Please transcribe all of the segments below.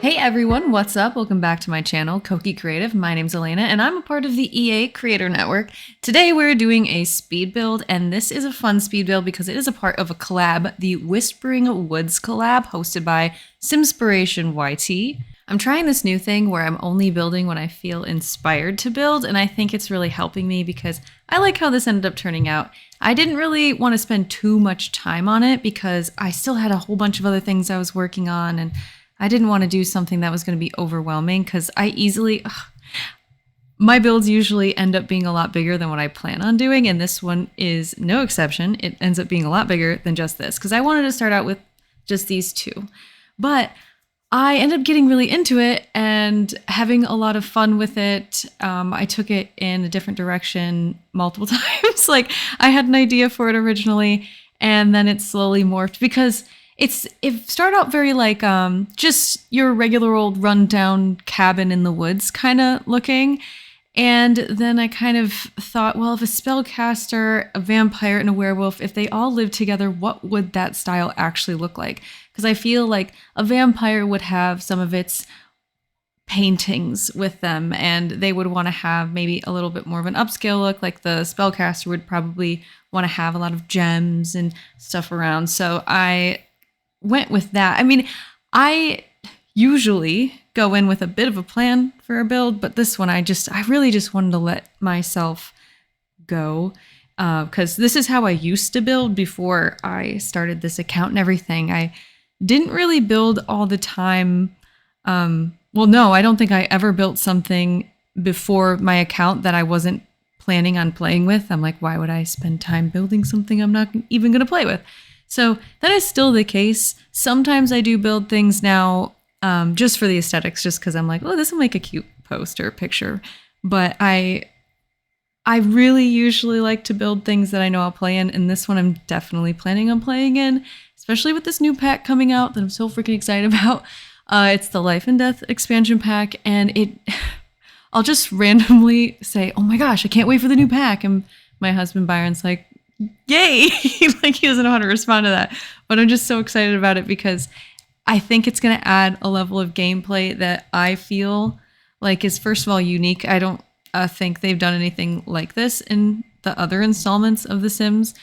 Hey everyone, what's up? Welcome back to my channel, Koki Creative. My name's Elena and I'm a part of the EA Creator Network. Today we're doing a speed build, and this is a fun speed build because it is a part of a collab, the Whispering Woods collab hosted by Simspiration YT. I'm trying this new thing where I'm only building when I feel inspired to build, and I think it's really helping me because I like how this ended up turning out. I didn't really want to spend too much time on it because I still had a whole bunch of other things I was working on, and I didn't want to do something that was going to be overwhelming because my builds usually end up being a lot bigger than what I plan on doing, and this one is no exception. It ends up being a lot bigger than just this because I wanted to start out with just these two. But I ended up getting really into it and having a lot of fun with it. I took it in a different direction multiple times. Like, I had an idea for it originally, and then it slowly morphed because it started out very like just your regular old rundown cabin in the woods kind of looking. And then I kind of thought, well, if a spellcaster, a vampire, and a werewolf, if they all lived together, what would that style actually look like? Because I feel like a vampire would have some of its paintings with them, and they would want to have maybe a little bit more of an upscale look. Like the spellcaster would probably want to have a lot of gems and stuff around. So I went with that. I mean, I usually go in with a bit of a plan for a build, but this one I really just wanted to let myself go because this is how I used to build before I started this account and everything. I didn't really build all the time. Well, no, I don't think I ever built something before my account that I wasn't planning on playing with. I'm like, why would I spend time building something I'm not even going to play with? So that is still the case. Sometimes I do build things now just for the aesthetics, just because I'm like, oh, this will make a cute poster picture. But I really usually like to build things that I know I'll play in, and this one I'm definitely planning on playing in, especially with this new pack coming out that I'm so freaking excited about. It's the Life and Death expansion pack, and I'll just randomly say, oh my gosh, I can't wait for the new pack. And my husband Byron's like, yay! Like, he doesn't know how to respond to that. But I'm just so excited about it because I think it's going to add a level of gameplay that I feel like is, first of all, unique. I don't think they've done anything like this in the other installments of The Sims,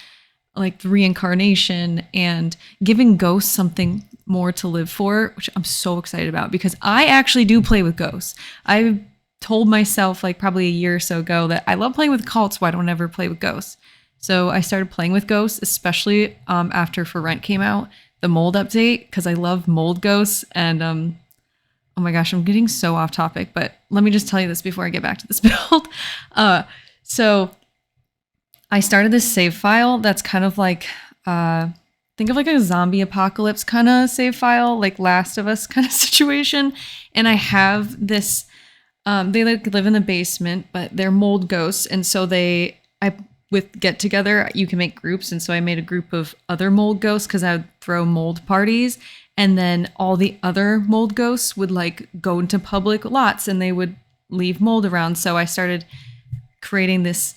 like the reincarnation and giving ghosts something more to live for, which I'm so excited about because I actually do play with ghosts. I told myself like probably a year or so ago that I love playing with cults. Why don't I ever play with ghosts? So I started playing with ghosts, especially after For Rent came out, the mold update, because I love mold ghosts. And oh my gosh, I'm getting so off topic, but let me just tell you this before I get back to this build. So I started this save file that's kind of like, think of like a zombie apocalypse kind of save file, like Last of Us kind of situation. And I have this, they like live in the basement, but they're mold ghosts. And so with get together, you can make groups. And so I made a group of other mold ghosts because I would throw mold parties. And then all the other mold ghosts would like go into public lots and they would leave mold around. So I started creating this,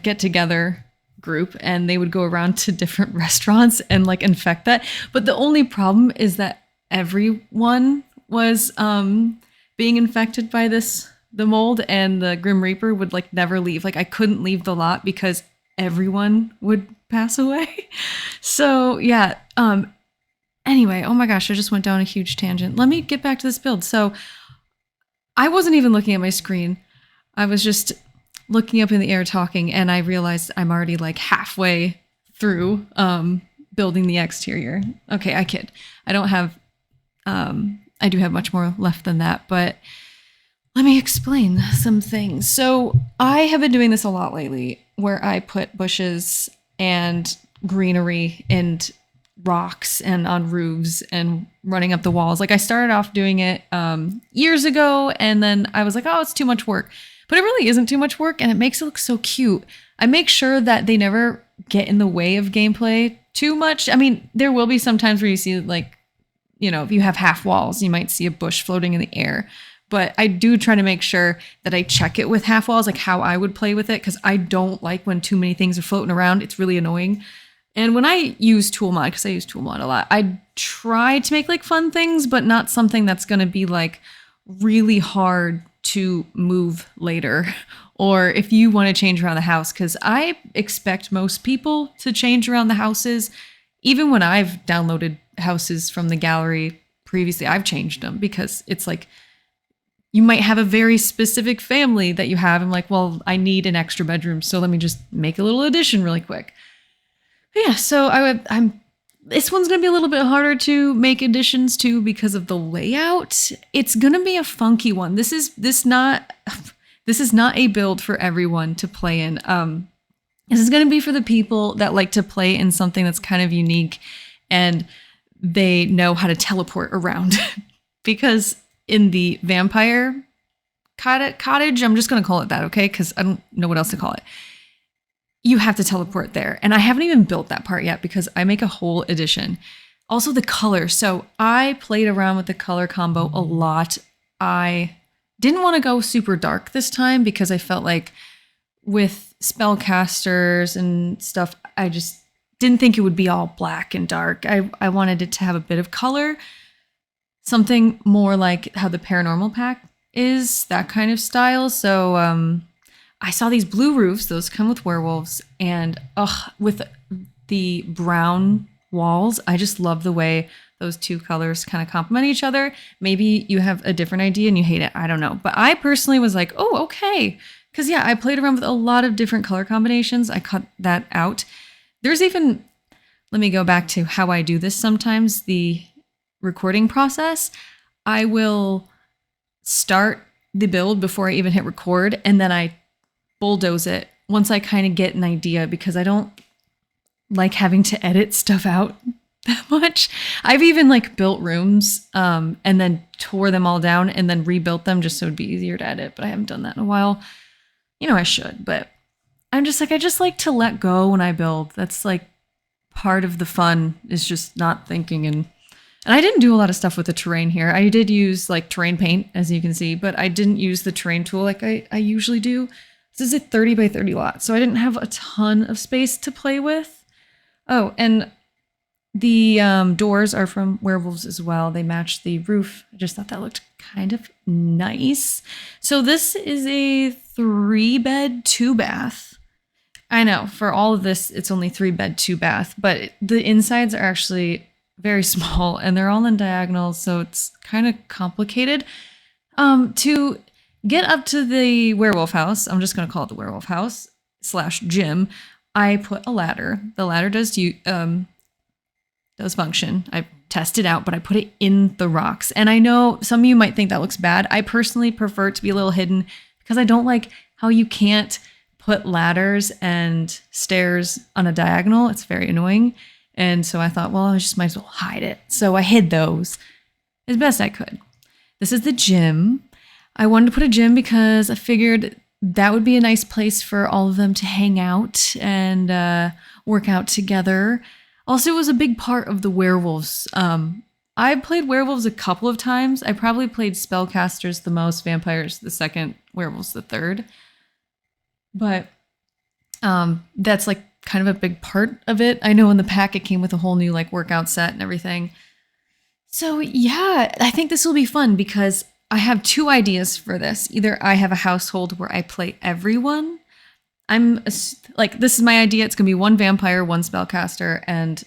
get together group, and they would go around to different restaurants and like infect that. But the only problem is that everyone was being infected by the mold, and the Grim Reaper would like never leave. Like, I couldn't leave the lot because everyone would pass away. So yeah. Anyway, oh my gosh, I just went down a huge tangent. Let me get back to this build. So I wasn't even looking at my screen. I was just looking up in the air talking, and I realized I'm already like halfway through building the exterior. Okay, I kid. I don't have I do have much more left than that, but let me explain some things. So I have been doing this a lot lately where I put bushes and greenery and rocks and on roofs and running up the walls. Like, I started off doing it years ago, and then I was like, oh, it's too much work. But it really isn't too much work, and it makes it look so cute. I make sure that they never get in the way of gameplay too much. I mean, there will be some times where you see like, if you have half walls, you might see a bush floating in the air. But I do try to make sure that I check it with half walls, like how I would play with it, because I don't like when too many things are floating around. It's really annoying. And when I use Toolmod, because I use Toolmod a lot, I try to make like fun things, but not something that's going to be like really hard to move later. Or if you want to change around the house, because I expect most people to change around the houses. Even when I've downloaded houses from the gallery previously, I've changed them because it's like, you might have a very specific family that you have. I'm like, well, I need an extra bedroom, so let me just make a little addition really quick. But yeah, so this one's gonna be a little bit harder to make additions to because of the layout. It's gonna be a funky one. This is not a build for everyone to play in. This is gonna be for the people that like to play in something that's kind of unique and they know how to teleport around. Because in the vampire cottage, I'm just gonna call it that, okay? Because I don't know what else to call it. You have to teleport there. And I haven't even built that part yet because I make a whole edition. Also the color. So I played around with the color combo a lot. I didn't want to go super dark this time because I felt like with spellcasters and stuff, I just didn't think it would be all black and dark. I wanted it to have a bit of color. Something more like how the Paranormal pack is, that kind of style. So I saw these blue roofs, those come with Werewolves, and with the brown walls, I just love the way those two colors kind of complement each other. Maybe you have a different idea and you hate it, I don't know. But I personally was like, oh, okay. Because yeah, I played around with a lot of different color combinations. I cut that out. There's even, let me go back to how I do this sometimes, the recording process. I will start the build before I even hit record, and then I bulldoze it once I kind of get an idea, because I don't like having to edit stuff out that much. I've even like built rooms and then tore them all down and then rebuilt them just so it'd be easier to edit, but I haven't done that in a while. You know, I should, but I'm just like, I just like to let go when I build. That's like part of the fun, is just not thinking. And I didn't do a lot of stuff with the terrain here. I did use like terrain paint, as you can see, but I didn't use the terrain tool like I usually do. This is a 30 by 30 lot, so I didn't have a ton of space to play with. Oh, and the doors are from Werewolves as well. They match the roof. I just thought that looked kind of nice. So this is a 3-bed, 2-bath. I know, for all of this, it's only 3-bed, 2-bath, but the insides are actually very small and they're all in diagonals, so it's kind of complicated. To get up to the werewolf house, I'm just going to call it the werewolf house / gym, I put a ladder. The ladder does function. I tested out, but I put it in the rocks. And I know some of you might think that looks bad. I personally prefer it to be a little hidden because I don't like how you can't put ladders and stairs on a diagonal. It's very annoying. And so I thought, well, I just might as well hide it. So I hid those as best I could. This is the gym. I wanted to put a gym because I figured that would be a nice place for all of them to hang out and work out together. Also, it was a big part of the Werewolves. I played Werewolves a couple of times. I probably played Spellcasters the most, Vampires the second, Werewolves the third. But that's like kind of a big part of it. I know in the pack it came with a whole new like workout set and everything. So yeah, I think this will be fun because I have 2 ideas for this. Either I have a household where I play everyone. Like, this is my idea. It's going to be 1 vampire, 1 spellcaster, and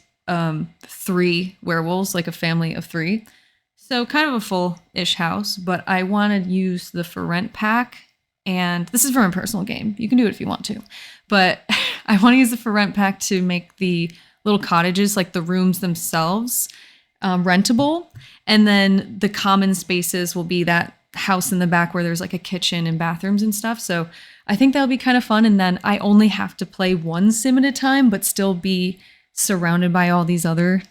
3 werewolves, like a family of 3. So kind of a full-ish house, but I want to use the for rent pack. And this is for my personal game. You can do it if you want to. But I want to use the for rent pack to make the little cottages, like the rooms themselves, rentable. And then the common spaces will be that house in the back where there's like a kitchen and bathrooms and stuff. So I think that'll be kind of fun. And then I only have to play 1 sim at a time, but still be surrounded by all these other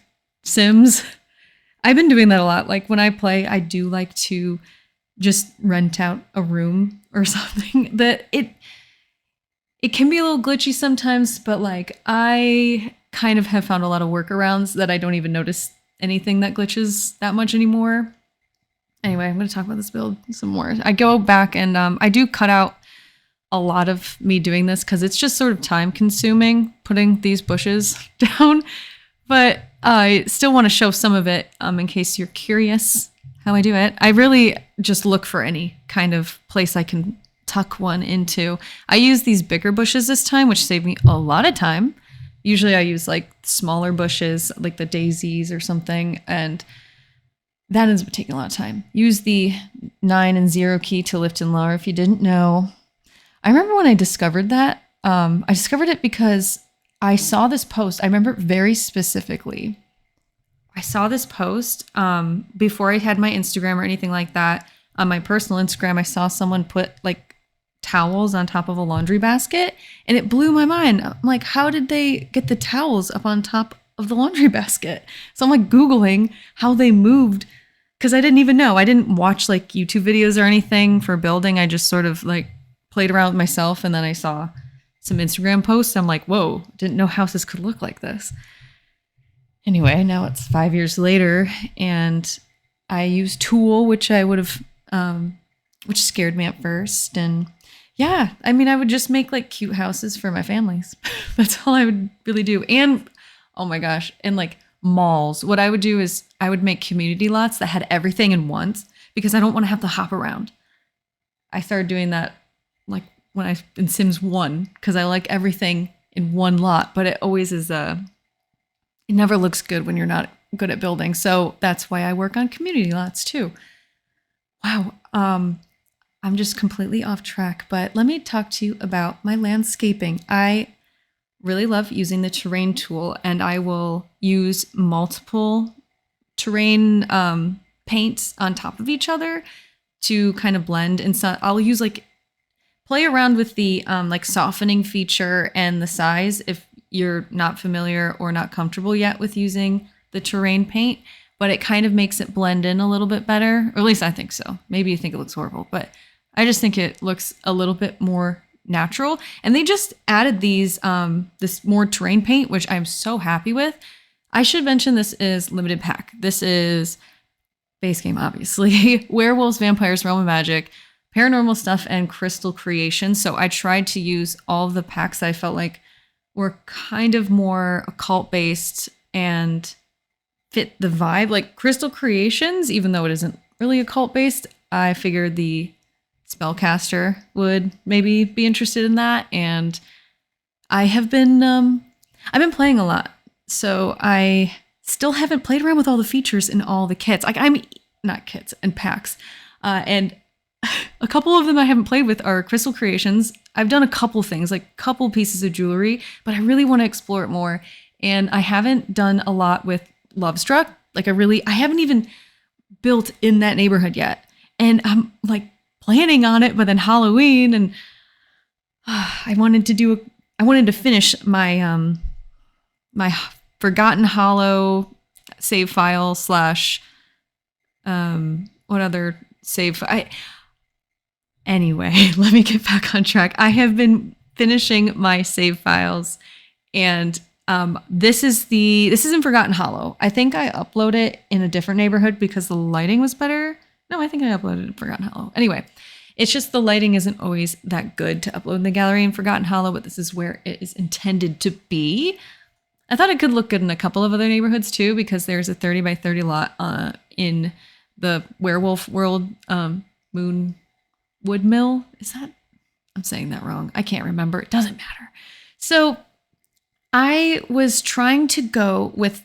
sims. I've been doing that a lot. Like when I play, I do like to just rent out a room or something. That it can be a little glitchy sometimes, but like I kind of have found a lot of workarounds that I don't even notice anything that glitches that much anymore. Anyway, I'm going to talk about this build some more. I go back and I do cut out a lot of me doing this because it's just sort of time consuming putting these bushes down. But I still want to show some of it in case you're curious how I do it. I really just look for any kind of place I can tuck one into. I use these bigger bushes this time, which saved me a lot of time. Usually I use like smaller bushes, like the daisies or something, and that ends up taking a lot of time. Use the 9 and 0 key to lift and lower if you didn't know. I remember when I discovered that. I discovered it because I saw this post. I remember very specifically. I saw this post before I had my Instagram or anything like that. On my personal Instagram, I saw someone put like towels on top of a laundry basket, and it blew my mind. I'm like, how did they get the towels up on top of the laundry basket? So I'm like Googling how they moved, because I didn't even know. I didn't watch like YouTube videos or anything for building. I just sort of like played around with myself, and then I saw some Instagram posts. I'm like, whoa, didn't know houses could look like this. Anyway, now it's 5 years later, and I use Tool, which I would have, which scared me at first. And yeah, I mean, I would just make like cute houses for my families. That's all I would really do. And oh my gosh, and like malls. What I would do is I would make community lots that had everything in once, because I don't want to have to hop around. I started doing that like when I in Sims 1, because I like everything in one lot, but it always is it never looks good when you're not good at building. So that's why I work on community lots too. Wow. I'm just completely off track, but let me talk to you about my landscaping. I really love using the terrain tool, and I will use multiple terrain paints on top of each other to kind of blend. And so I'll use like play around with the like softening feature and the size if you're not familiar or not comfortable yet with using the terrain paint, but it kind of makes it blend in a little bit better, or at least I think so. Maybe you think it looks horrible, but I just think it looks a little bit more natural. And they just added these this more terrain paint, which I'm so happy with. I should mention this is limited pack. This is base game, obviously. Werewolves, Vampires, Realm of Magic, Paranormal stuff, and Crystal Creation. So I tried to use all of the packs I felt like were kind of more occult based and fit the vibe. Like Crystal Creations, even though it isn't really occult based, I figured the spellcaster would maybe be interested in that. And I have been I've been playing a lot, so I still haven't played around with all the features in all the kits. Like I'm not kits and packs, and a couple of them I haven't played with are Crystal Creations. I've done a couple things, like a couple pieces of jewelry, but I really want to explore it more. And I haven't done a lot with Lovestruck. Like I haven't even built in that neighborhood yet. And I'm like planning on it, but then Halloween, and I wanted to finish my my Forgotten Hollow save file / what other save Anyway, let me get back on track. I have been finishing my save files, and this is in Forgotten Hollow. I think I upload it in a different neighborhood because the lighting was better. No, I think I uploaded it in Forgotten Hollow. Anyway, it's just the lighting isn't always that good to upload in the gallery in Forgotten Hollow, but this is where it is intended to be. I thought it could look good in a couple of other neighborhoods too, because there's a 30 by 30 lot in the Werewolf World Moon Wood Mill. Is that? I'm saying that wrong. I can't remember. It doesn't matter. So I was trying to go with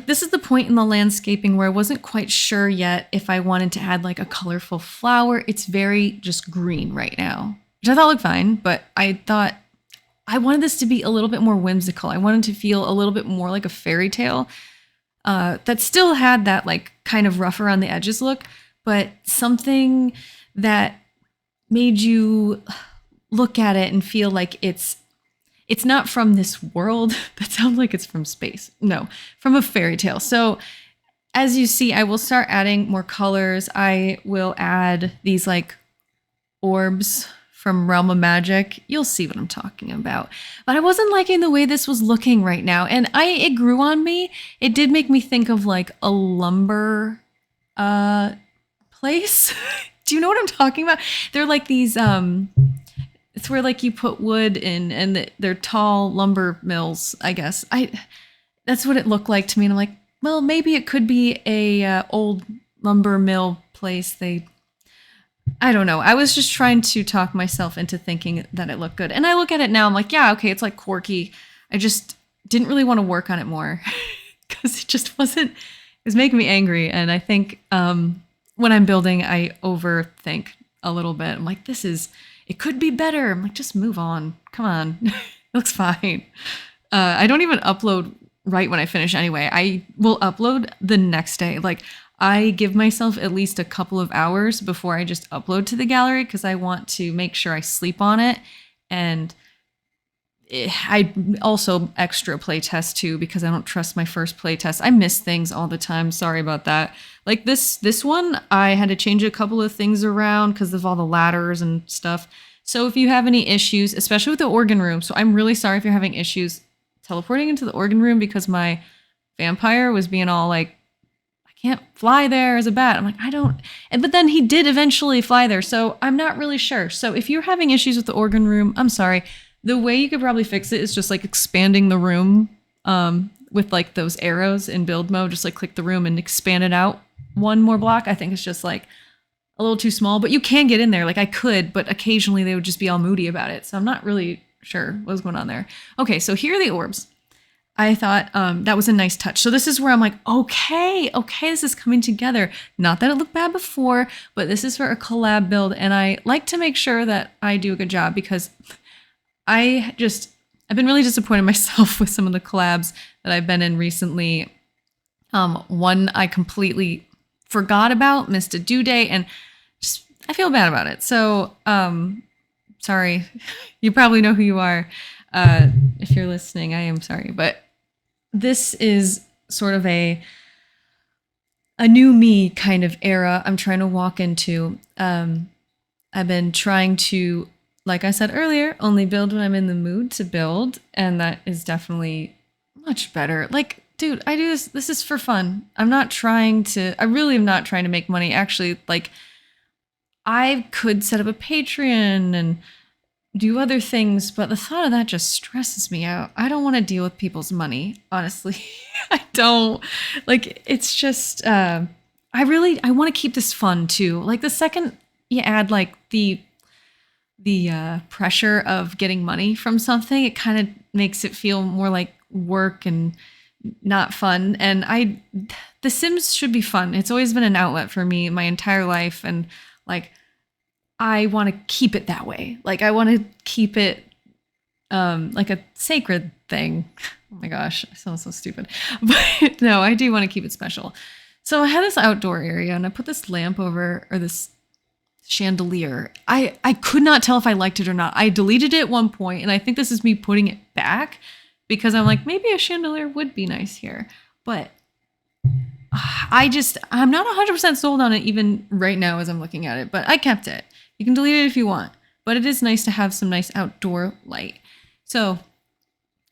this is the point in the landscaping where I wasn't quite sure yet if I wanted to add like a colorful flower. It's very just green right now, which I thought looked fine, but I thought I wanted this to be a little bit more whimsical. I wanted to feel a little bit more like a fairy tale that still had that like kind of rough around the edges look, but something that made you look at it and feel like it's not from this world. That sounds like it's from space. No, from a fairy tale. So as you see, I will start adding more colors. I will add these like orbs from Realm of Magic. You'll see what I'm talking about. But I wasn't liking the way this was looking right now. And it grew on me. It did make me think of like a lumber place. Do you know what I'm talking about? They're like these, it's where like you put wood in and they're tall lumber mills, I guess. That's what it looked like to me. And I'm like, well, maybe it could be a old lumber mill place. I don't know. I was just trying to talk myself into thinking that it looked good. And I look at it now, I'm like, yeah, okay, it's like quirky. I just didn't really want to work on it more because it just wasn't, it was making me angry. And I think when I'm building, I overthink a little bit. I'm like, it could be better. I'm like, just move on. Come on. It looks fine. I don't even upload right when I finish anyway. I will upload the next day. Like, I give myself at least a couple of hours before I just upload to the gallery because I want to make sure I sleep on it. And I also extra play test too because I don't trust my first play test. I miss things all the time. Sorry about that. Like this one, I had to change a couple of things around because of all the ladders and stuff. So if you have any issues, especially with the organ room, so I'm really sorry if you're having issues teleporting into the organ room because my vampire was being all like, can't fly there as a bat. I'm like, but then he did eventually fly there. So I'm not really sure. So if you're having issues with the organ room, I'm sorry. The way you could probably fix it is just like expanding the room with like those arrows in build mode. Just like click the room and expand it out one more block. I think it's just like a little too small, but you can get in there. Like I could, but occasionally they would just be all moody about it. So I'm not really sure what's going on there. Okay, so here are the orbs. I thought that was a nice touch. So this is where I'm like, okay, this is coming together. Not that it looked bad before, but this is for a collab build. And I like to make sure that I do a good job because I've been really disappointed in myself with some of the collabs that I've been in recently. One I completely forgot about, missed a due date, and just, I feel bad about it. So, sorry. You probably know who you are. If you're listening, I am sorry, but this is sort of a new me kind of era I'm trying to walk into. I've been trying to, like I said earlier, only build when I'm in the mood to build, and that is definitely much better. Like, dude, I do this is for fun. I really am not trying to make money. Actually, like, I could set up a Patreon and do other things, but the thought of that just stresses me out. I don't want to deal with people's money, honestly. I don't. Like, it's just, I want to keep this fun too. Like the second you add like the pressure of getting money from something, it kind of makes it feel more like work and not fun. And The Sims should be fun. It's always been an outlet for me my entire life. And like, I want to keep it that way. Like I want to keep it like a sacred thing. Oh my gosh, I sound so stupid. But no, I do want to keep it special. So I had this outdoor area and I put this lamp over, or this chandelier. I could not tell if I liked it or not. I deleted it at one point, and I think this is me putting it back because I'm like, maybe a chandelier would be nice here. But I'm not 100% sold on it even right now as I'm looking at it, but I kept it. You can delete it if you want, but it is nice to have some nice outdoor light. So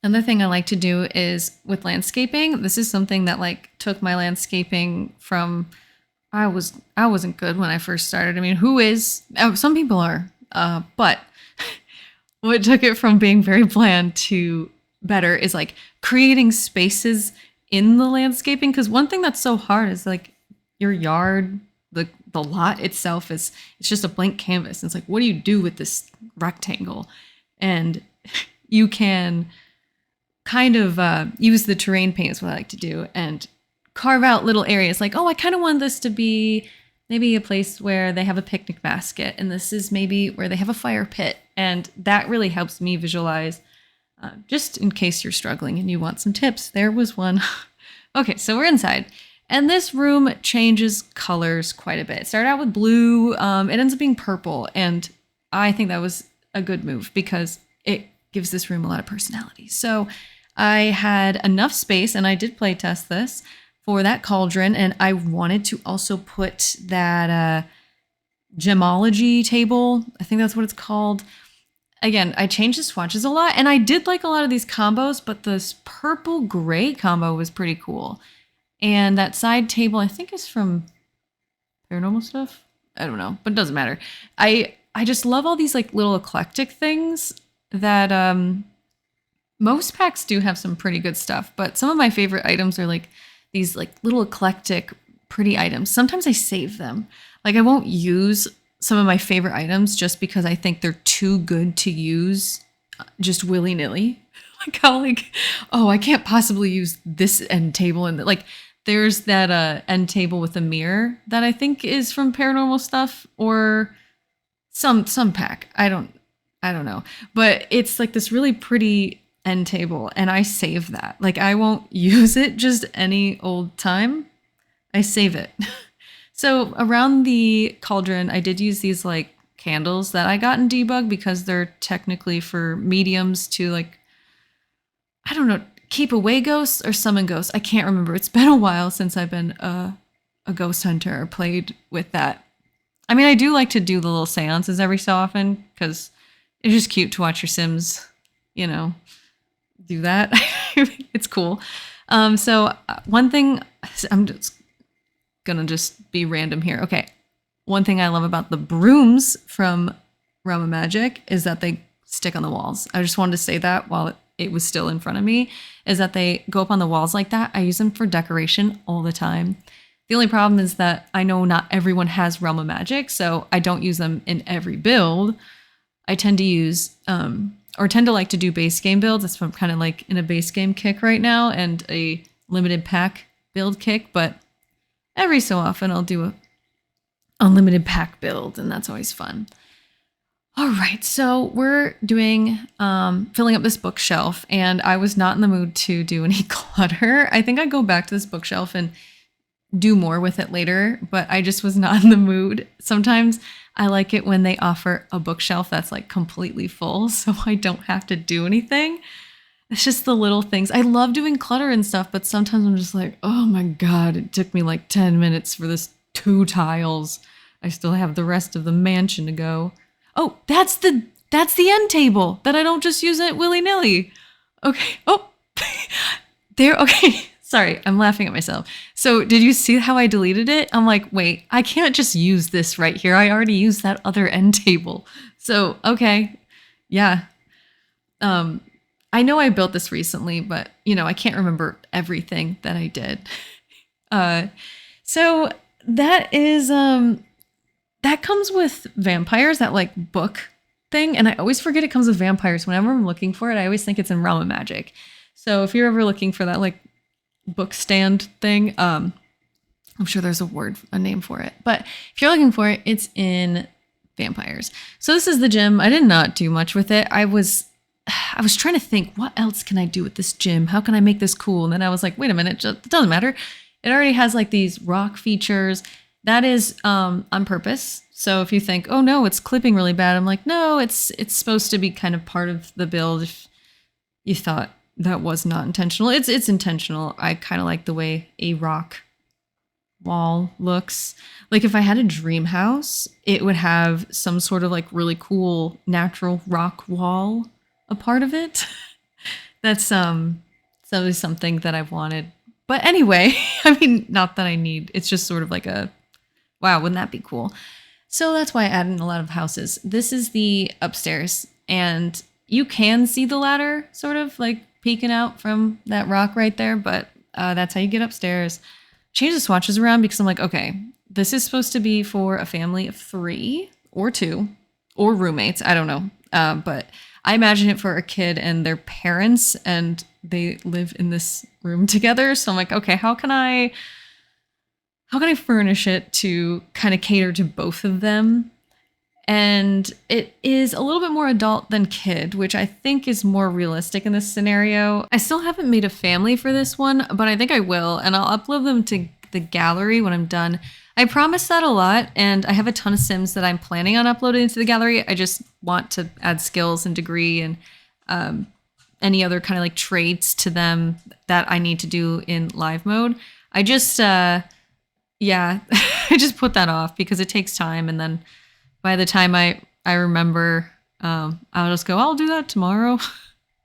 another thing I like to do is with landscaping. This is something that like took my landscaping from, I wasn't good when I first started. I mean, who is? Some people are, but what took it from being very bland to better is like creating spaces in the landscaping. Because one thing that's so hard is like your yard, the lot itself it's just a blank canvas. And it's like, what do you do with this rectangle? And you can kind of use the terrain paint is what I like to do and carve out little areas like, oh, I kind of want this to be maybe a place where they have a picnic basket. And this is maybe where they have a fire pit. And that really helps me visualize, just in case you're struggling and you want some tips. There was one. Okay, so we're inside. And this room changes colors quite a bit. It started out with blue. It ends up being purple. And I think that was a good move because it gives this room a lot of personality. So I had enough space, and I did play test this for that cauldron. And I wanted to also put that gemology table. I think that's what it's called. Again, I changed the swatches a lot. And I did like a lot of these combos, but this purple gray combo was pretty cool. And that side table, I think, is from Paranormal stuff. I don't know, but it doesn't matter. I just love all these like little eclectic things that most packs do have some pretty good stuff, but some of my favorite items are like these like little eclectic pretty items. Sometimes I save them. Like I won't use some of my favorite items just because I think they're too good to use just willy-nilly. Like how like, oh, I can't possibly use this end table, and like there's that end table with a mirror that I think is from Paranormal Stuff or some pack. I don't know. But it's like this really pretty end table, and I save that. Like I won't use it just any old time. I save it. So around the cauldron, I did use these like candles that I got in debug because they're technically for mediums to like, I don't know, keep away ghosts or summon ghosts. I can't remember. It's been a while since I've been a ghost hunter or played with that. I mean, I do like to do the little seances every so often because it's just cute to watch your Sims, you know, do that. It's cool. So one thing, I'm just gonna just be random here. Okay. One thing I love about the brooms from Realm of Magic is that they stick on the walls. I just wanted to say that while it was still in front of me, is that they go up on the walls like that. I use them for decoration all the time. The only problem is that I know not everyone has Realm of Magic, so I don't use them in every build. I tend to use, or tend to like to do base game builds. That's what I'm kind of like in a base game kick right now and a limited pack build kick, but every so often I'll do a unlimited pack build, and that's always fun. All right, so we're doing filling up this bookshelf, and I was not in the mood to do any clutter. I think I'd go back to this bookshelf and do more with it later, but I just was not in the mood. Sometimes I like it when they offer a bookshelf that's like completely full, so I don't have to do anything. It's just the little things. I love doing clutter and stuff, but sometimes I'm just like, oh my God, it took me like 10 minutes for this 2 tiles. I still have the rest of the mansion to go. Oh, that's the end table that I don't just use it willy-nilly. Okay. Oh, there. Okay. Sorry, I'm laughing at myself. So did you see how I deleted it? I'm like, wait, I can't just use this right here. I already used that other end table. So, okay. Yeah. I know I built this recently, but you know, I can't remember everything that I did. So that is, that comes with vampires, that like book thing. And I always forget it comes with vampires. Whenever I'm looking for it, I always think it's in Realm of Magic. So if you're ever looking for that like book stand thing, I'm sure there's a name for it. But if you're looking for it, it's in vampires. So this is the gym. I did not do much with it. I was trying to think, what else can I do with this gym? How can I make this cool? And then I was like, wait a minute, it doesn't matter. It already has like these rock features. That is on purpose. So if you think, oh no, it's clipping really bad, I'm like, no, it's supposed to be kind of part of the build. If you thought that was not intentional, it's intentional. I kind of like the way a rock wall looks. Like if I had a dream house, it would have some sort of like really cool natural rock wall a part of it. That's something that I've wanted. But anyway, I mean, not that I need. It's just sort of like a, wow, wouldn't that be cool? So that's why I added in a lot of houses. This is the upstairs, and you can see the ladder sort of like peeking out from that rock right there, but that's how you get upstairs. Change the swatches around because I'm like, okay, this is supposed to be for a family of 3 or 2 or roommates. I don't know. But I imagine it for a kid and their parents, and they live in this room together. So I'm like, okay, how can I furnish it to kind of cater to both of them? And it is a little bit more adult than kid, which I think is more realistic in this scenario. I still haven't made a family for this one, but I think I will, and I'll upload them to the gallery when I'm done. I promise that a lot, and I have a ton of Sims that I'm planning on uploading to the gallery. I just want to add skills and degree and any other kind of like traits to them that I need to do in live mode. I just, I just put that off because it takes time, and then by the time I remember, I'll just go, I'll do that tomorrow.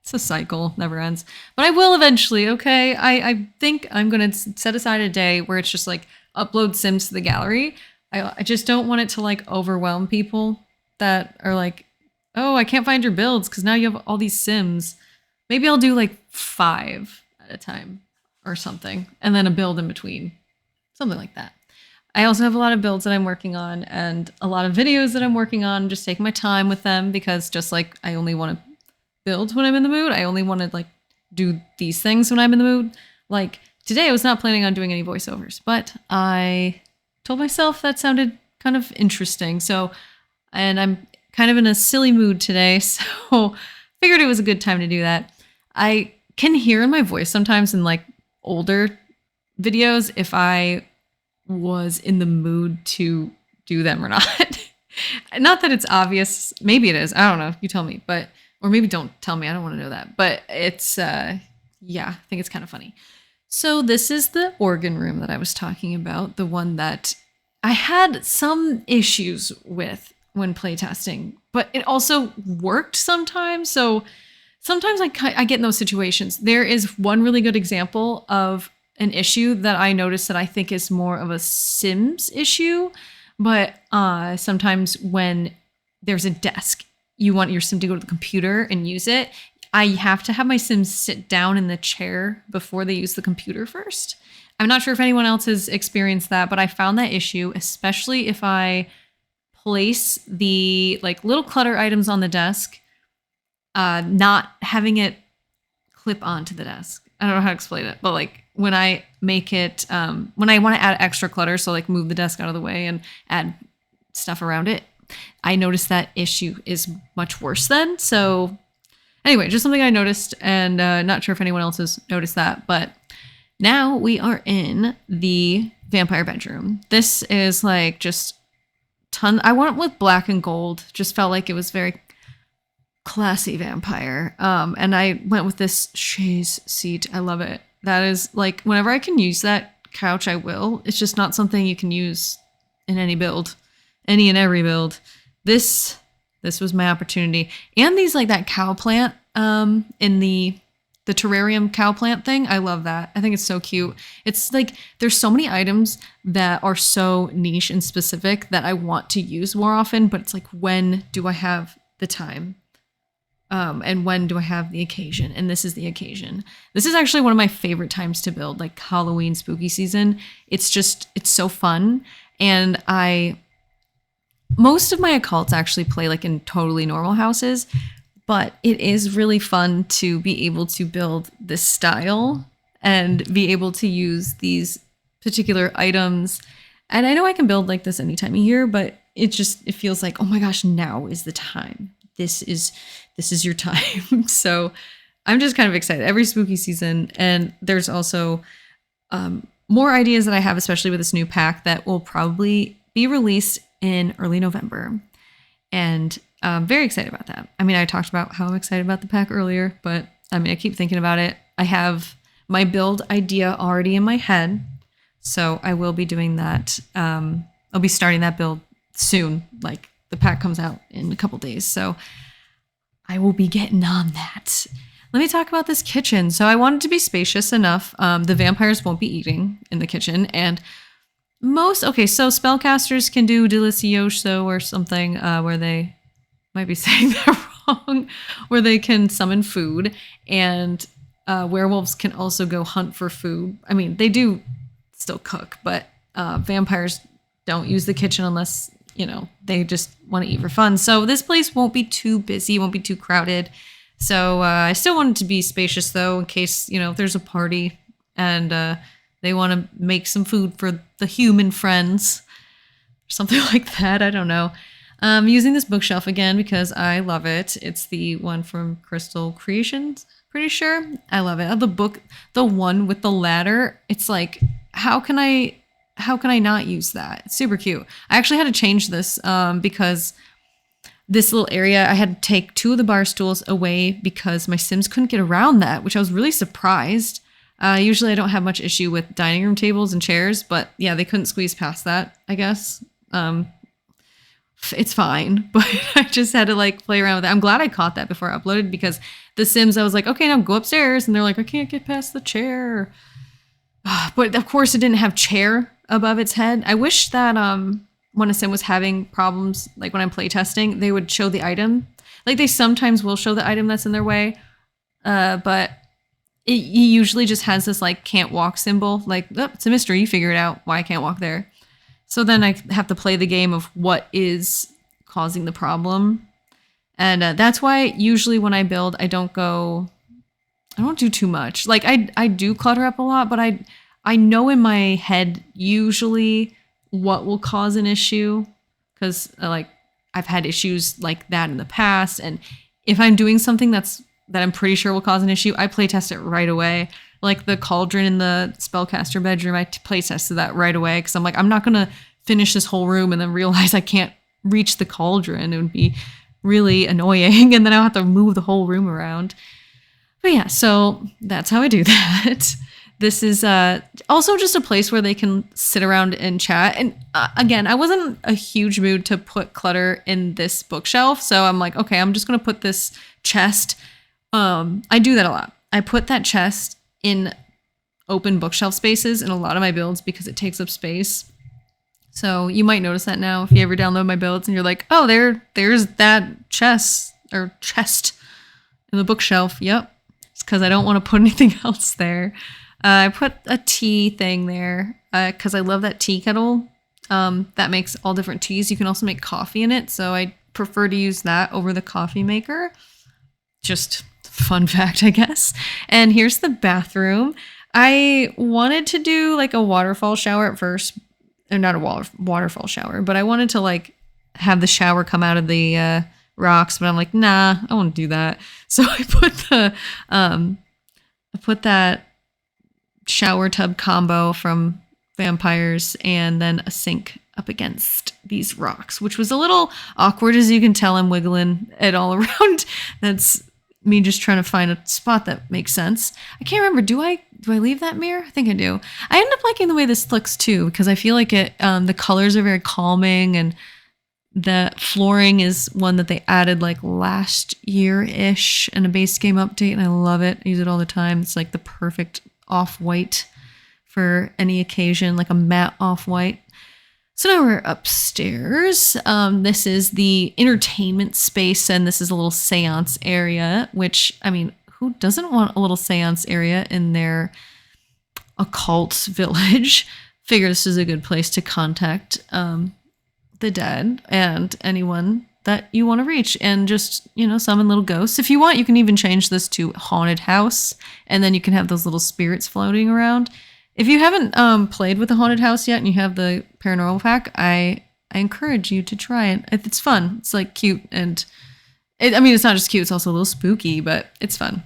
It's a cycle, never ends. But I will eventually, okay? I think I'm going to set aside a day where it's just like upload Sims to the gallery. I just don't want it to like overwhelm people that are like, oh, I can't find your builds because now you have all these Sims. Maybe I'll do like 5 at a time or something, and then a build in between, something like that. I also have a lot of builds that I'm working on and a lot of videos that I'm working on. Just taking my time with them because just like I only want to build when I'm in the mood, I only want to like do these things when I'm in the mood. Like today I was not planning on doing any voiceovers, but I told myself that sounded kind of interesting. So, and I'm kind of in a silly mood today, so figured it was a good time to do that. I can hear in my voice sometimes in like older videos if I was in the mood to do them or not. Not that it's obvious. Maybe it is. I don't know. You tell me. But or maybe don't tell me. I don't want to know that. But it's yeah, I think it's kind of funny. So this is the organ room that I was talking about, the one that I had some issues with when playtesting, but it also worked sometimes. So sometimes I get in those situations. There is one really good example of an issue that I noticed that I think is more of a Sims issue, but sometimes when there's a desk, you want your Sim to go to the computer and use it. I have to have my Sims sit down in the chair before they use the computer first. I'm not sure if anyone else has experienced that, but I found that issue, especially if I place the like little clutter items on the desk, not having it clip onto the desk. I don't know how to explain it, but like when I make it, when I want to add extra clutter, so like move the desk out of the way and add stuff around it, I noticed that issue is much worse then. So anyway, just something I noticed, and not sure if anyone else has noticed that, but now we are in the vampire bedroom. This is like just I went with black and gold, just felt like it was very classy vampire. And I went with this chaise seat. I love it. That is like, whenever I can use that couch, I will. It's just not something you can use in any build, any and every build. This was my opportunity. And these like that cow plant in the terrarium cow plant thing. I love that. I think it's so cute. It's like there's so many items that are so niche and specific that I want to use more often, but it's like, when do I have the time? And when do I have the occasion? And this is the occasion. This is actually one of my favorite times to build, like Halloween spooky season. It's so fun. And most of my occults actually play like in totally normal houses, but it is really fun to be able to build this style and be able to use these particular items. And I know I can build like this any time of year, but it feels like, oh my gosh, now is the time. This is your time. So I'm just kind of excited every spooky season. And there's also more ideas that I have, especially with this new pack that will probably be released in early November. And I'm very excited about that. I mean, I talked about how I'm excited about the pack earlier, but I mean, I keep thinking about it. I have my build idea already in my head. So I will be doing that. I'll be starting that build soon. Like the pack comes out in a couple days. So I will be getting on that. Let me talk about this kitchen. So I want it to be spacious enough. The vampires won't be eating in the kitchen. And so spellcasters can do delicioso or something where they might be saying that wrong, where they can summon food. And werewolves can also go hunt for food. I mean, they do still cook, but vampires don't use the kitchen unless, they just want to eat for fun. So this place won't be too busy, won't be too crowded. So I still want it to be spacious, though, in case, if there's a party and they want to make some food for the human friends, something like that. I don't know. I'm using this bookshelf again because I love it. It's the one from Crystal Creations, pretty sure. I love it. The book, the one with the ladder, it's like, how can I not use that? It's super cute. I actually had to change this because this little area, I had to take 2 of the bar stools away because my Sims couldn't get around that, which I was really surprised. Usually I don't have much issue with dining room tables and chairs, but yeah, they couldn't squeeze past that, I guess. It's fine, but I just had to like play around with it. I'm glad I caught that before I uploaded because the Sims, I was like, okay, now go upstairs. And they're like, I can't get past the chair. But of course it didn't have chair above its head. I wish that when a sim was having problems, like when I'm playtesting, they would show the item. Like they sometimes will show the item that's in their way, but he usually just has this like can't walk symbol. Like, oh, it's a mystery. You figure it out why I can't walk there. So then I have to play the game of what is causing the problem. And that's why usually when I build, I don't do too much. Like I do clutter up a lot, but I know in my head usually what will cause an issue, because like I've had issues like that in the past. And if I'm doing something that I'm pretty sure will cause an issue, I playtest it right away. Like the cauldron in the spellcaster bedroom, I playtested that right away because I'm like, I'm not going to finish this whole room and then realize I can't reach the cauldron. It would be really annoying, and then I'll have to move the whole room around. But yeah, so that's how I do that. This is also just a place where they can sit around and chat. And again, I wasn't a huge mood to put clutter in this bookshelf, so I'm like, okay, I'm just going to put this chest. I do that a lot. I put that chest in open bookshelf spaces in a lot of my builds because it takes up space. So you might notice that now if you ever download my builds and you're like, oh, there's that chest in the bookshelf. Yep. It's because I don't want to put anything else there. I put a tea thing there because I love that tea kettle. That makes all different teas. You can also make coffee in it. So I prefer to use that over the coffee maker. Just fun fact, I guess. And here's the bathroom. I wanted to do like a waterfall shower at first. Or not a waterfall shower, but I wanted to like have the shower come out of the rocks, but I'm like, nah, I won't do that. So I put that shower tub combo from Vampires and then a sink up against these rocks, which was a little awkward. As you can tell, I'm wiggling it all around. That's me just trying to find a spot that makes sense. I can't remember. Do I leave that mirror? I think I do. I end up liking the way this looks too, because I feel like it, the colors are very calming, and the flooring is one that they added like last year-ish in a base game update, and I love it. I use it all the time. It's like the perfect off-white for any occasion, like a matte off-white. So now we're upstairs. This is the entertainment space, and this is a little seance area, which, I mean, who doesn't want a little seance area in their occult village? Figure this is a good place to contact the dead and anyone that you want to reach, and just, summon little ghosts. If you want, you can even change this to haunted house, and then you can have those little spirits floating around. If you haven't played with the haunted house yet and you have the paranormal pack, I encourage you to try it. It's fun. It's like cute, and it's not just cute, it's also a little spooky, but it's fun.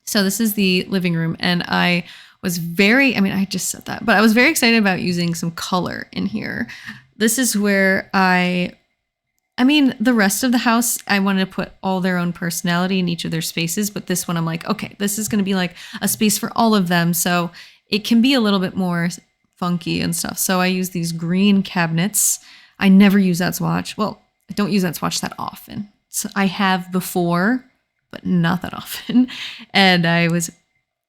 So this is the living room, and I just said that, but I was very excited about using some color in here. This is where the rest of the house, I wanted to put all their own personality in each of their spaces, but this one I'm like, okay, this is going to be like a space for all of them, so it can be a little bit more funky and stuff. So I use these green cabinets. I never use that swatch. Well, I don't use that swatch that often. So I have before, but not that often. And I was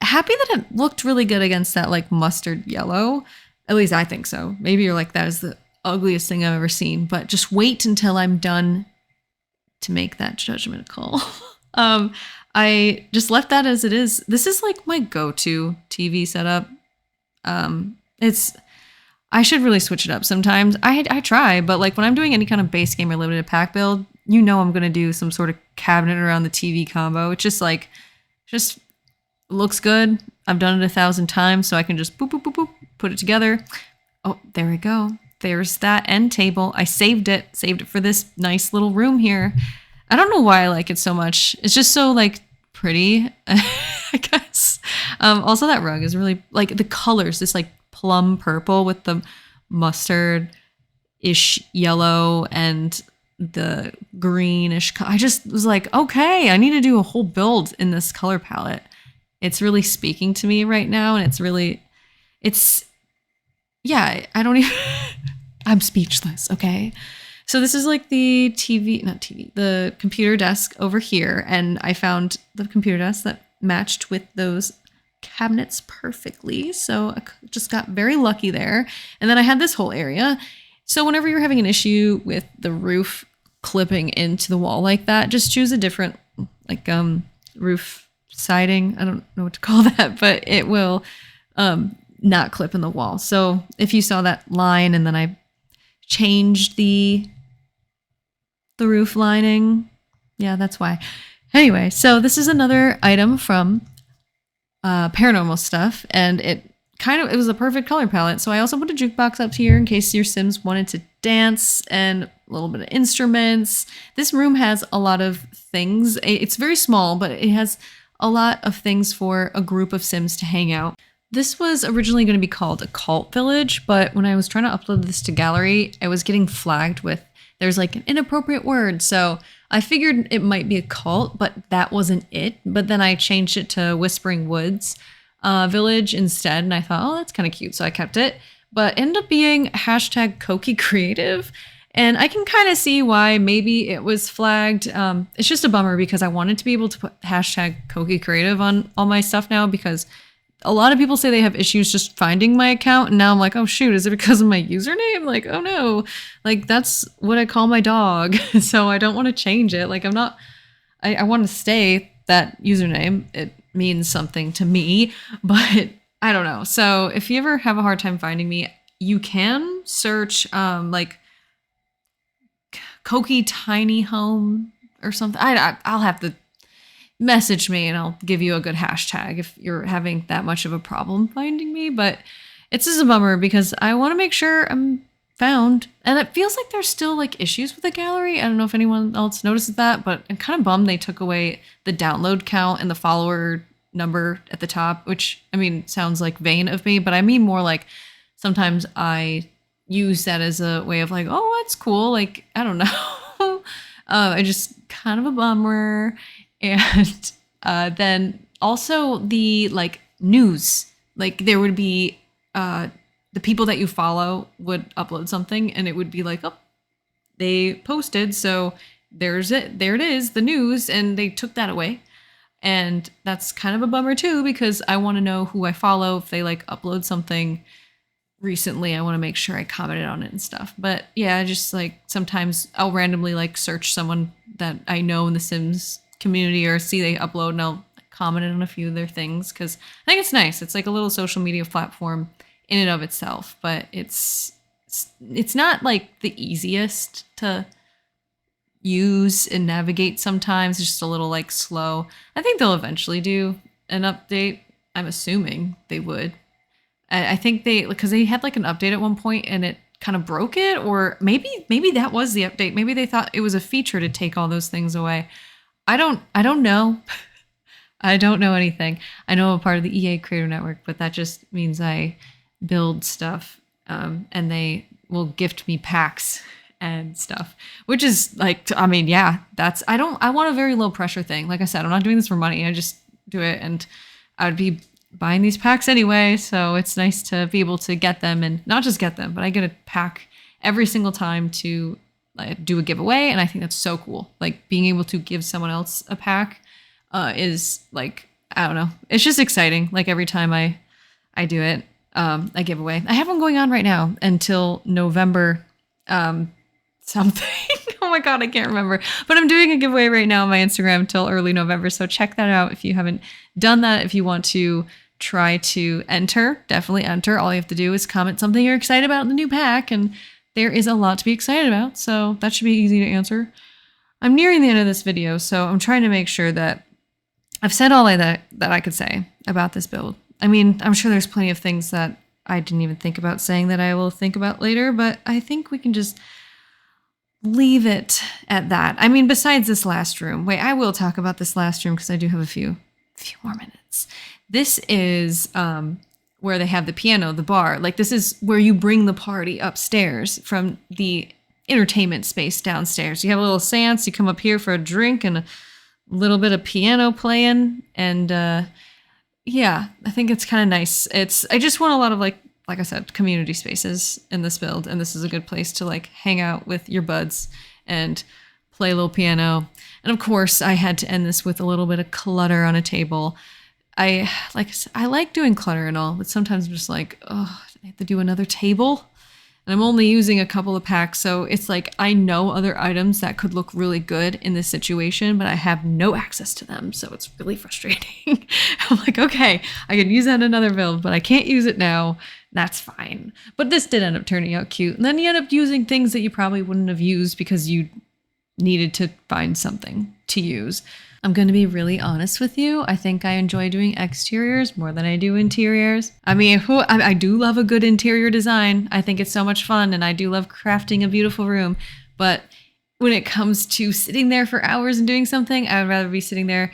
happy that it looked really good against that like mustard yellow. At least I think so. Maybe you're like, that is the ugliest thing I've ever seen, but just wait until I'm done to make that judgment call. I just left that as it is. This is like my go-to TV setup. I should really switch it up sometimes. I try, but like when I'm doing any kind of base game or limited pack build, I'm going to do some sort of cabinet around the TV combo. It's just looks good. I've done it 1,000 times, so I can just boop, boop, boop, boop, put it together. Oh, there we go. There's that end table. I saved it for this nice little room here. I don't know why I like it so much. It's just so like pretty, I guess. Also that rug is really like the colors, this like plum purple with the mustard-ish yellow and the greenish. I just was like, okay, I need to do a whole build in this color palette. It's really speaking to me right now. And I don't even, I'm speechless. Okay. So this is like the the computer desk over here. And I found the computer desk that matched with those cabinets perfectly. So I just got very lucky there. And then I had this whole area. So whenever you're having an issue with the roof clipping into the wall like that, just choose a different like roof siding. I don't know what to call that, but it will not clip in the wall. So if you saw that line and then I changed the roof lining, yeah, that's why. Anyway, so this is another item from Paranormal Stuff, and it was a perfect color palette. So I also put a jukebox up here in case your Sims wanted to dance, and a little bit of instruments. This room has a lot of things. It's very small, but it has a lot of things for a group of Sims to hang out. This was originally going to be called Occult Village, but when I was trying to upload this to Gallery, I was getting flagged with there's like an inappropriate word. So I figured it might be a cult, but that wasn't it. But then I changed it to Whispering Woods Village instead, and I thought, oh, that's kind of cute, so I kept it. But it ended up being hashtag Koki Creative, and I can kind of see why maybe it was flagged. It's just a bummer because I wanted to be able to put hashtag Koki Creative on all my stuff now, because a lot of people say they have issues just finding my account, and now I'm like, oh shoot, is it because of my username? Like, oh no, like that's what I call my dog, so I don't want to change it. Like I want to stay that username. It means something to me, but I don't know. So if you ever have a hard time finding me, you can search like Koki Tiny Home or something. I'll have to message me and I'll give you a good hashtag if you're having that much of a problem finding me. But it's just a bummer because I want to make sure I'm found. And it feels like there's still like issues with the gallery. I don't know if anyone else notices that, but I'm kind of bummed they took away the download count and the follower number at the top, which I mean sounds like vain of me, but I mean more like sometimes I use that as a way of like, oh, that's cool. Like, I don't know. I just kind of a bummer. And then also the like news, like there would be the people that you follow would upload something and it would be like, oh, they posted, so there it is, the news, and they took that away. And that's kind of a bummer too, because I want to know who I follow. If they like upload something recently, I want to make sure I commented on it and stuff. But yeah, just like sometimes I'll randomly like search someone that I know in the Sims community or see they upload, and I'll comment on a few of their things because I think it's nice. It's like a little social media platform in and of itself, but it's not like the easiest to use and navigate sometimes. It's just a little like slow. I think they'll eventually do an update. I'm assuming they would. I think because they had like an update at one point and it kind of broke it, or maybe that was the update. Maybe they thought it was a feature to take all those things away. I don't know. I don't know anything. I know I'm a part of the EA Creator Network, but that just means I build stuff, and they will gift me packs and stuff, which is like, I mean, yeah, I want a very low pressure thing. Like I said, I'm not doing this for money. I just do it, and I'd be buying these packs anyway. So it's nice to be able to get them, and not just get them, but I get a pack every single time to do a giveaway. And I think that's so cool. Like being able to give someone else a pack is like, I don't know. It's just exciting. Like every time I do it, I give away. I have one going on right now until November, something. Oh my God, I can't remember. But I'm doing a giveaway right now on my Instagram till early November. So check that out if you haven't done that. If you want to try to enter, definitely enter. All you have to do is comment something you're excited about in the new pack, and there is a lot to be excited about. So that should be easy to answer. I'm nearing the end of this video, so I'm trying to make sure that I've said all that I could say about this build. I mean, I'm sure there's plenty of things that I didn't even think about saying that I will think about later, but I think we can just leave it at that. I mean, besides this last room, wait, I will talk about this last room because I do have a few more minutes. This is where they have the piano, the bar. Like this is where you bring the party upstairs from the entertainment space downstairs. You have a little seance, you come up here for a drink and a little bit of piano playing, and yeah, I think it's kind of nice. I just want a lot of like I said, community spaces in this build, and this is a good place to like hang out with your buds and play a little piano. And of course, I had to end this with a little bit of clutter on a table. I like doing clutter and all, but sometimes I'm just like, oh, I have to do another table. And I'm only using a couple of packs, so it's like I know other items that could look really good in this situation, but I have no access to them, so it's really frustrating. I'm like, okay, I can use that in another build, but I can't use it now. That's fine. But this did end up turning out cute. And then you end up using things that you probably wouldn't have used because you needed to find something to use. I'm going to be really honest with you. I think I enjoy doing exteriors more than I do interiors. I mean, I do love a good interior design. I think it's so much fun, and I do love crafting a beautiful room. But when it comes to sitting there for hours and doing something, I would rather be sitting there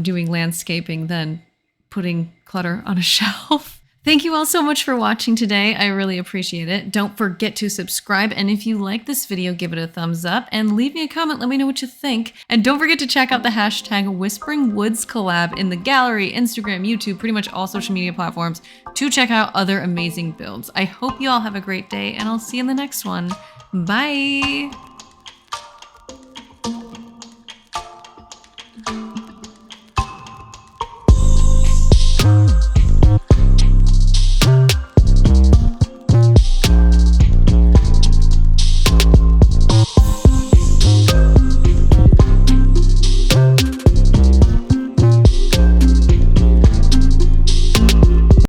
doing landscaping than putting clutter on a shelf. Thank you all so much for watching today. I really appreciate it. Don't forget to subscribe. And if you like this video, give it a thumbs up and leave me a comment. Let me know what you think. And don't forget to check out the hashtag Whispering Woods collab in the gallery, Instagram, YouTube, pretty much all social media platforms to check out other amazing builds. I hope you all have a great day, and I'll see you in the next one. Bye.